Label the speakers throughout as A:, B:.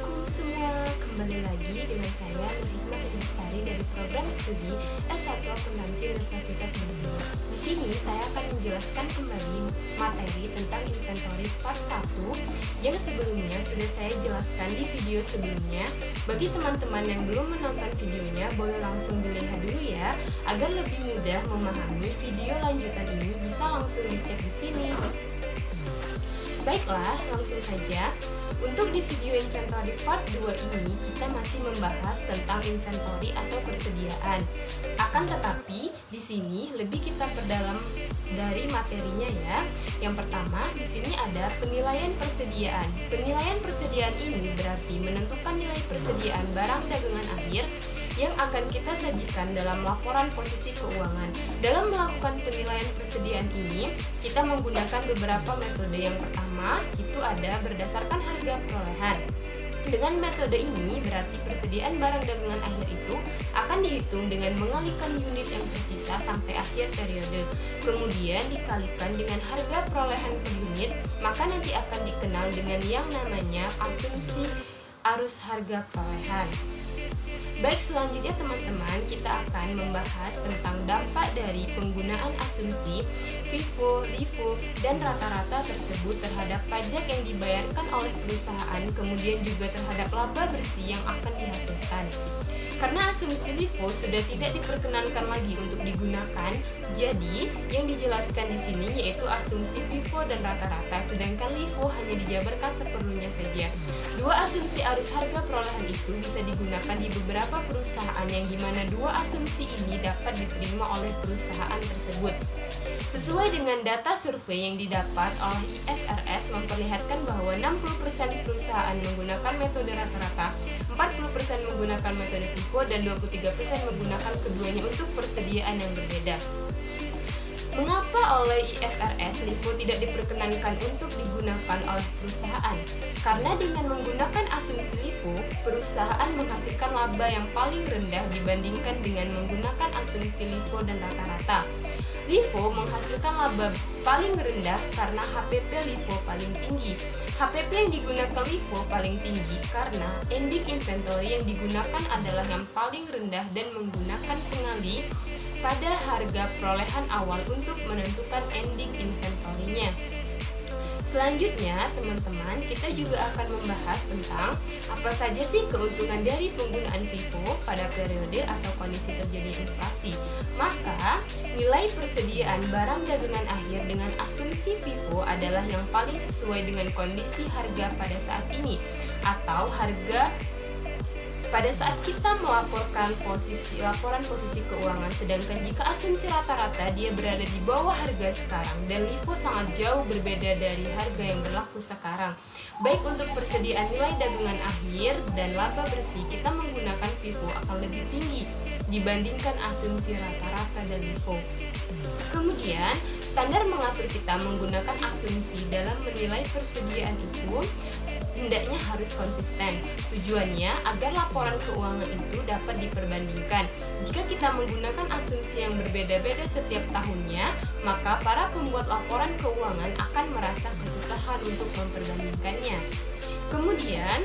A: Assalamualaikum semua, kembali lagi dengan saya Nurhikmah Lestari dari program studi S1 Akuntansi Universitas Bogor. Di sini saya akan menjelaskan kembali materi tentang inventory part 1 yang sebelumnya sudah saya jelaskan di video sebelumnya. Bagi teman-teman yang belum menonton videonya, boleh langsung dilihat dulu ya, agar lebih mudah memahami video lanjutan ini bisa langsung dicek di sini. Baiklah, langsung saja. Untuk di video inventory part 2 ini, kita masih membahas tentang inventory atau persediaan. Akan tetapi, di sini lebih kita perdalam dari materinya ya. Yang pertama, di sini ada penilaian persediaan. Penilaian persediaan ini berarti menentukan nilai persediaan barang dagangan akhir yang akan kita sajikan dalam laporan posisi keuangan. Dalam melakukan penilaian persediaan ini, kita menggunakan beberapa metode. Yang pertama, itu ada berdasarkan harga perolehan. Dengan metode ini, berarti persediaan barang dagangan akhir itu akan dihitung dengan mengalihkan unit yang tersisa sampai akhir periode. Kemudian dikalikan dengan harga perolehan per unit, maka nanti akan dikenal dengan yang namanya asumsi arus harga perolehan. Baik, selanjutnya teman-teman, kita akan membahas tentang dampak dari penggunaan asumsi FIFO, LIFO, dan rata-rata tersebut terhadap pajak yang dibayarkan oleh perusahaan, kemudian juga terhadap laba bersih yang akan dihasilkan. Karena asumsi LIFO sudah tidak diperkenankan lagi untuk digunakan, jadi yang dijelaskan di sini yaitu asumsi FIFO dan rata-rata, sedangkan LIFO hanya dijabarkan seperlunya saja. Dua asumsi arus harga perolehan itu bisa digunakan di beberapa perusahaan yang dimana dua asumsi ini dapat diterima oleh perusahaan tersebut. Sesuai dengan data survei yang didapat oleh IFRS memperlihatkan bahwa 60% perusahaan menggunakan metode rata-rata, 40% menggunakan metode FIFO, dan 23% menggunakan keduanya untuk persediaan yang berbeda. Mengapa oleh IFRS LIFO tidak diperkenankan untuk digunakan oleh perusahaan? Karena dengan menggunakan asumsi LIFO, perusahaan menghasilkan laba yang paling rendah dibandingkan dengan menggunakan asumsi LIFO dan rata-rata. LIFO menghasilkan laba paling rendah karena HPP LIFO paling tinggi. HPP yang digunakan LIFO paling tinggi karena ending inventory yang digunakan adalah yang paling rendah dan menggunakan pengalih pada harga perolehan awal untuk menentukan ending inventory-nya. Selanjutnya, teman-teman, kita juga akan membahas tentang apa saja sih keuntungan dari penggunaan FIFO pada periode atau kondisi terjadi inflasi. Maka, nilai persediaan barang dagangan akhir dengan asumsi FIFO adalah yang paling sesuai dengan kondisi harga pada saat ini, atau harga pada saat kita melaporkan laporan posisi keuangan. Sedangkan jika asumsi rata-rata dia berada di bawah harga sekarang dan LIFO sangat jauh berbeda dari harga yang berlaku sekarang. Baik untuk persediaan nilai dagangan akhir dan laba bersih, kita menggunakan FIFO akan lebih tinggi dibandingkan asumsi rata-rata dan LIFO. Kemudian, standar mengatur kita menggunakan asumsi dalam menilai persediaan itu hendaknya harus konsisten. Tujuannya agar laporan keuangan itu dapat diperbandingkan. Jika kita menggunakan asumsi yang berbeda-beda setiap tahunnya, maka para pembuat laporan keuangan akan merasa kesusahan untuk memperbandingkannya. Kemudian,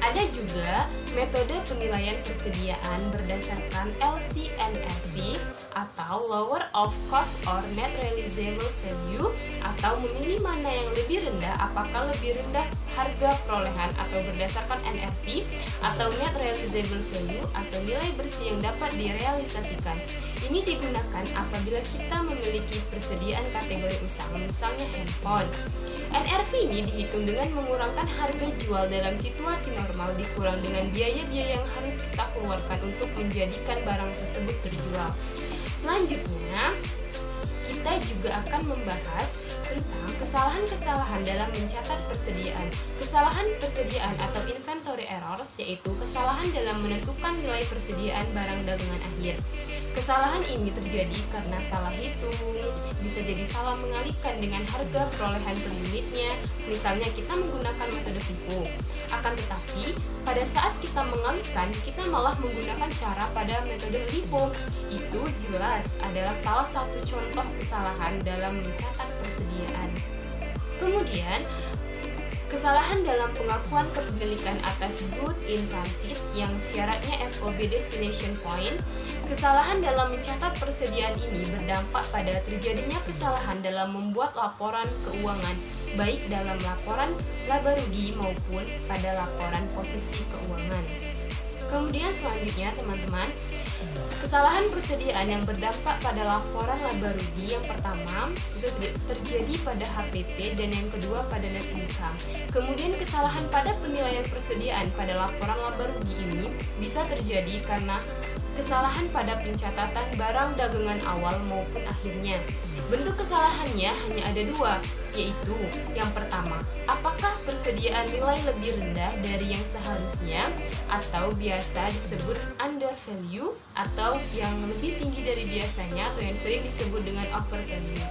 A: ada juga metode penilaian persediaan berdasarkan LCNRV atau Lower of Cost or Net Realizable Value, atau memilih mana yang lebih rendah, apakah lebih rendah harga perolehan atau berdasarkan NRV atau Net Realizable Value atau nilai bersih yang dapat direalisasikan. Ini digunakan apabila kita memiliki persediaan kategori usaha, misalnya handphone. NRV ini dihitung dengan mengurangkan harga jual dalam situasi normal dikurang dengan biaya-biaya yang harus kita keluarkan untuk menjadikan barang tersebut terjual. Selanjutnya, kita juga akan membahas tentang kesalahan-kesalahan dalam mencatat persediaan. Kesalahan persediaan atau inventory errors yaitu kesalahan dalam menentukan nilai persediaan barang dagangan akhir. Kesalahan ini terjadi karena salah hitung, bisa jadi salah mengalihkan dengan harga perolehan per unitnya, misalnya kita menggunakan metode FIFO. Akan tetapi, pada saat kita mengalihkan, kita malah menggunakan cara pada metode LIFO. Itu jelas adalah salah satu contoh kesalahan dalam mencatat persediaan. Kemudian, Kesalahan dalam pengakuan kepemilikan atas good in transit yang syaratnya FOB destination point. Kesalahan dalam mencatat persediaan ini berdampak pada terjadinya kesalahan dalam membuat laporan keuangan, baik dalam laporan laba rugi maupun pada laporan posisi keuangan. Kemudian selanjutnya teman-teman, kesalahan persediaan yang berdampak pada laporan laba rugi yang pertama itu terjadi pada HPP dan yang kedua pada net income. Kemudian kesalahan pada penilaian persediaan pada laporan laba rugi ini bisa terjadi karena kesalahan pada pencatatan barang dagangan awal maupun akhirnya. Bentuk kesalahannya hanya ada dua, yaitu yang pertama, apakah persediaan nilai lebih rendah dari yang seharusnya atau biasa disebut under value, atau yang lebih tinggi dari biasanya atau yang sering disebut dengan over value.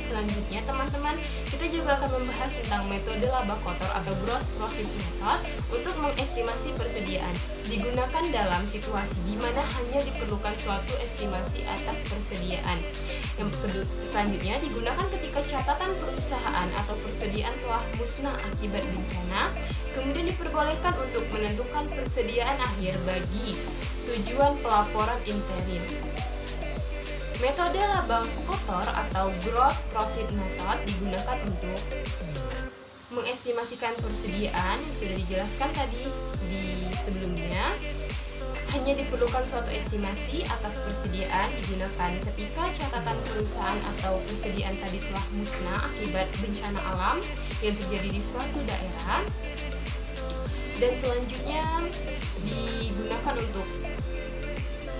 A: Selanjutnya teman-teman, kita juga akan membahas tentang metode laba kotor atau gross profit method untuk mengestimasi persediaan. Digunakan dalam situasi di mana hanya diperlukan suatu estimasi atas persediaan. Selanjutnya digunakan ketika catatan perusahaan atau persediaan telah musnah akibat bencana, kemudian diperbolehkan untuk menentukan persediaan akhir bagi tujuan pelaporan interim. Metode laba kotor atau gross profit method digunakan untuk mengestimasikan persediaan yang sudah dijelaskan tadi di sebelumnya. Hanya diperlukan suatu estimasi atas persediaan digunakan ketika catatan perusahaan atau persediaan tadi telah musnah akibat bencana alam yang terjadi di suatu daerah. Dan selanjutnya digunakan untuk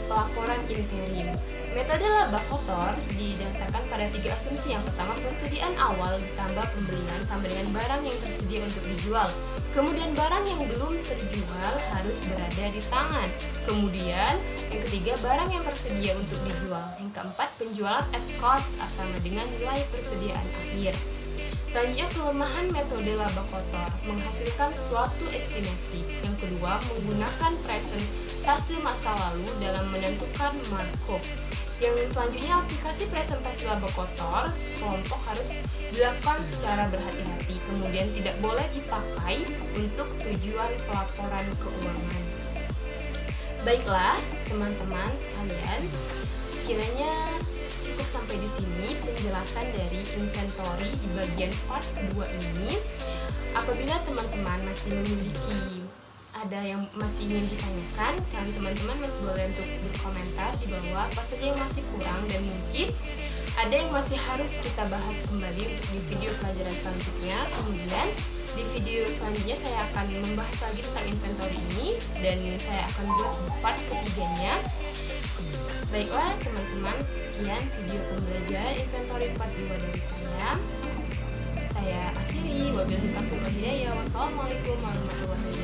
A: pelaporan interim. Metode laba kotor didasarkan pada 3 asumsi. Yang pertama, persediaan awal ditambah pembelian sama dengan barang yang tersedia untuk dijual. Kemudian barang yang belum terjual harus berada di tangan. Kemudian yang ketiga, barang yang tersedia untuk dijual. Yang keempat, penjualan at cost sama dengan nilai persediaan akhir. Selanjutnya, kelemahan metode laba kotor menghasilkan suatu estimasi. Yang kedua, menggunakan presentase masa lalu dalam menentukan markup. Yang selanjutnya, aplikasi presentasi laba kotor kelompok harus dilakukan secara berhati-hati, kemudian tidak boleh dipakai untuk tujuan pelaporan keuangan. Baiklah teman-teman sekalian, kiranya cukup sampai di sini penjelasan dari inventory di bagian part kedua ini. Apabila teman-teman masih memiliki ada yang masih ingin ditanyakan, kan teman-teman masih boleh untuk berkomentar di bawah apa saja yang masih kurang dan mungkin ada yang masih harus kita bahas kembali untuk di video pelajaran selanjutnya. Kemudian di video selanjutnya saya akan membahas lagi tentang inventory ini dan saya akan buat part ketiganya. Baiklah teman-teman, sekian video pembelajaran inventory part 2 dari saya. Saya akhiri, wabillahi taufiq wal hidayah. Wassalamualaikum warahmatullahi wabarakatuh.